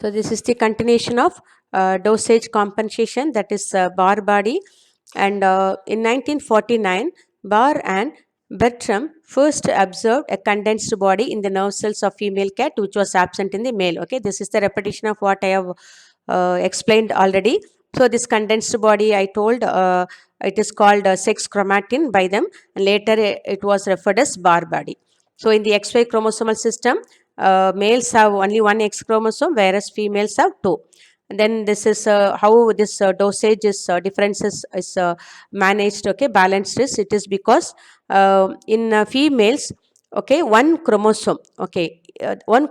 So this is the continuation of dosage compensation, that is Barr body. And in 1949, Barr and Bertram first observed a condensed body in the nerve cells of female cat which was absent in the male. Okay, this is the repetition of what I have explained already. So this condensed body I told it is called sex chromatin by them, and later it was referred as Barr body. So in the XY chromosomal system, males have only one X chromosome, whereas females have two. And then this is how this dosage is differences is managed. Okay, balanced is it is because in females, okay, one chromosome, okay, one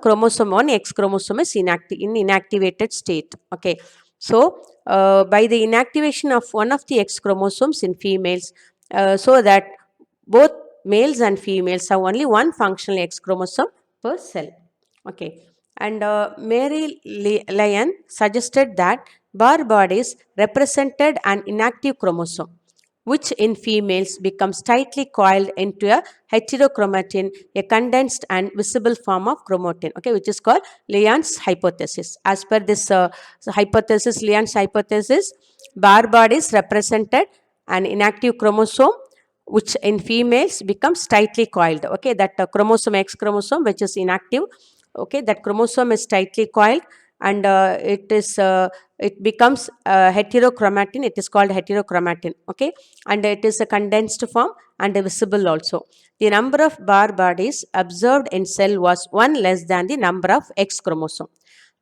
X chromosome is inactivated state. Okay, so by the inactivation of one of the X chromosomes in females, so that both males and females have only one functional X chromosome per cell. Okay, and Mary Lyon suggested that Barr bodies represented an inactive chromosome, which in females becomes tightly coiled into a heterochromatin, a condensed and visible form of chromatin, okay, which is called Lyon's hypothesis. As per this hypothesis, Lyon's hypothesis, Barr bodies represented an inactive chromosome which in females becomes tightly coiled. Okay, that chromosome X chromosome which is inactive, okay, that chromosome is tightly coiled, and it becomes heterochromatin. It is called heterochromatin. Okay, and it is a condensed form and visible also. The number of Barr bodies observed in cell was one less than the number of X chromosome.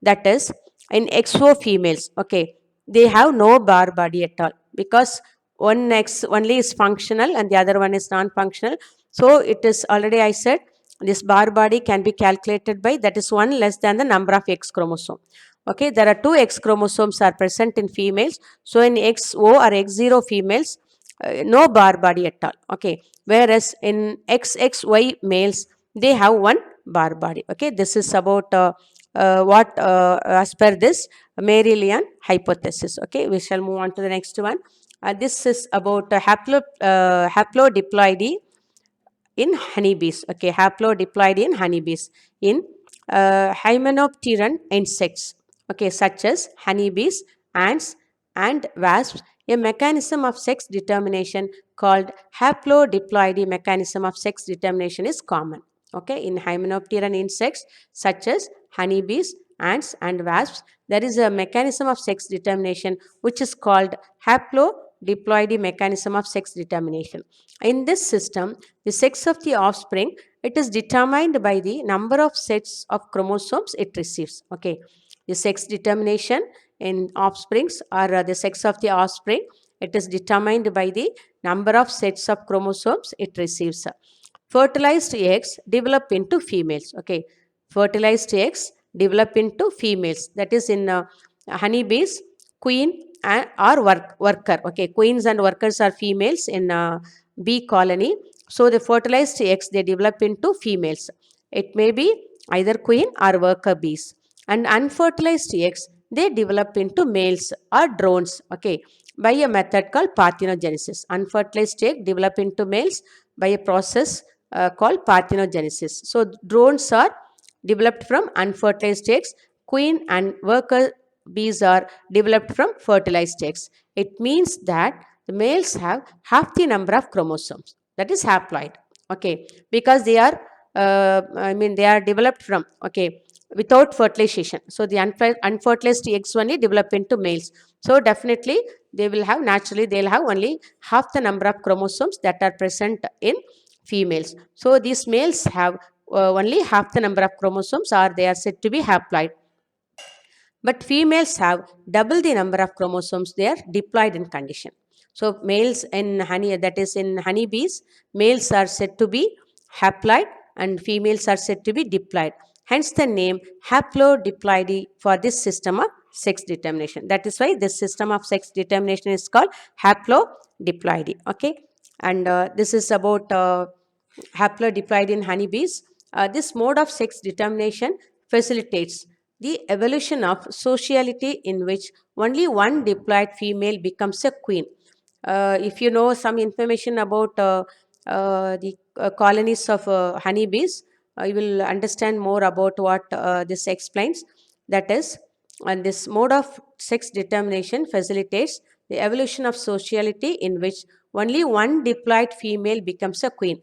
That is, in XO females, okay, they have no Barr body at all, because one X only is functional and the other one is non-functional. So it is already I said this Barr body can be calculated by, that is one less than the number of X chromosome. Okay, there are two X chromosomes are present in females. So in XO or X0 females, no Barr body at all. Okay, whereas in XXY males, they have one Barr body. Okay, this is about what as per this Mary Lyon hypothesis. Okay, we shall move on to the next one. This is about haplodiploidy in honeybees. Okay, haplodiploidy in honeybees in hymenopteran insects. Okay, such as honeybees, ants, and wasps. A mechanism of sex determination called haplodiploidy mechanism of sex determination is common. Okay, in hymenopteran insects such as honeybees, ants, and wasps, there is a mechanism of sex determination which is called haplodiploidy mechanism of sex determination. In this system, the sex of the offspring, it is determined by the number of sets of chromosomes it receives. Okay, the sex determination in offsprings, or the sex of the offspring, it is determined by the number of sets of chromosomes it receives. Fertilized eggs develop into females. Okay, fertilized eggs develop into females. That is in honeybees, queen or worker. Okay, queens and workers are females in bee colony. So the fertilized eggs, they develop into females. It may be either queen or worker bees. And unfertilized eggs, they develop into males or drones. Okay, by a method called parthenogenesis. Unfertilized egg develop into males by a process called parthenogenesis. So drones are developed from unfertilized eggs. Queen and worker bees are developed from fertilized eggs. It means that the males have half the number of chromosomes. That is haploid. Okay, because they are, they are developed from, okay, without fertilization. So the unfertilized eggs only develop into males. So definitely they will have, naturally they'll have only half the number of chromosomes that are present in females. So these males have only half the number of chromosomes, or they are said to be haploid. But females have double the number of chromosomes, they are diploid in condition. So males in honey, that is in honeybees, males are said to be haploid and females are said to be diploid. Hence the name haplodiploidy for this system of sex determination. That is why this system of sex determination is called haplodiploidy. Okay, and this is about haplodiploidy in honeybees. This mode of sex determination facilitates the evolution of sociality in which only one diploid female becomes a queen. If you know some information about the colonies of honeybees, you will understand more about what this explains. That is, And this mode of sex determination facilitates the evolution of sociality in which only one diploid female becomes a queen.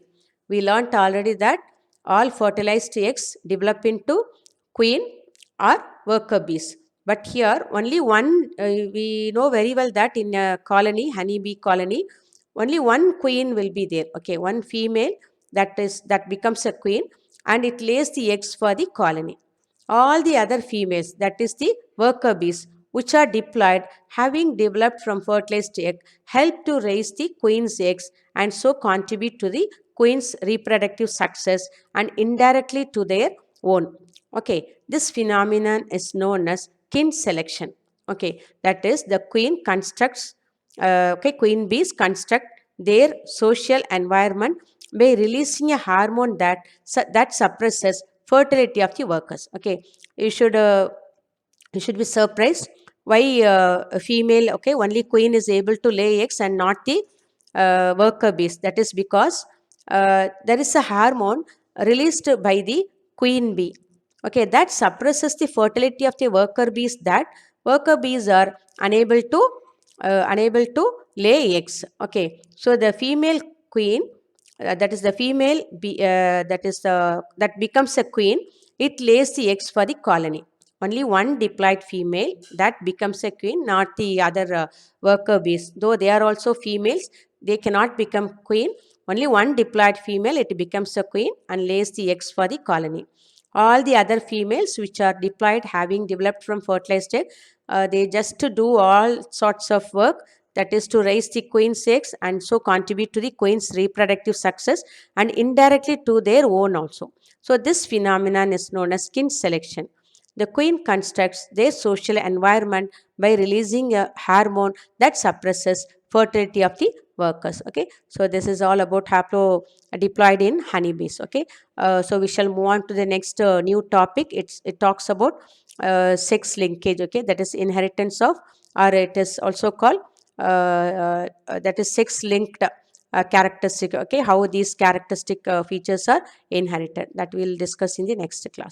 We learnt already that all fertilized eggs develop into queen or worker bees. But here, only one, we know very well that in a colony, honeybee colony, only one queen will be there. Okay, one female that becomes a queen, and it lays the eggs for the colony. All the other females, that is the worker bees, which are diploid, having developed from fertilized egg, help to raise the queen's eggs and so contribute to the queen's reproductive success and indirectly to their own. Okay, this phenomenon is known as kin selection. Okay, that is the queen bees construct their social environment by releasing a hormone that suppresses fertility of the workers. Okay, you should uh, you should be surprised why a female, okay, only queen is able to lay eggs and not the worker bees. That is because there is a hormone released by the queen bee, okay, that suppresses the fertility of the worker bees, that worker bees are unable to lay eggs. Okay, so the female queen, that is the female bee, that becomes a queen, it lays the eggs for the colony. Only one diploid female that becomes a queen, not the other worker bees. Though they are also females, they cannot become queen. Only one diploid female, it becomes a queen and lays the eggs for the colony. All the other females which are diploid, having developed from fertilized egg, they just to do all sorts of work, that is to raise the queen's eggs and so contribute to the queen's reproductive success and indirectly to their own also. So this phenomenon is known as kin selection. The queen constructs their social environment by releasing a hormone that suppresses fertility of the workers. Okay, so this is all about haplodiploid in honeybees. Okay, so we shall move on to the next new topic. It talks about sex linkage. Okay, that is inheritance of, or it is also called that is sex linked characteristic. Okay, how these characteristic features are inherited, that we will discuss in the next class.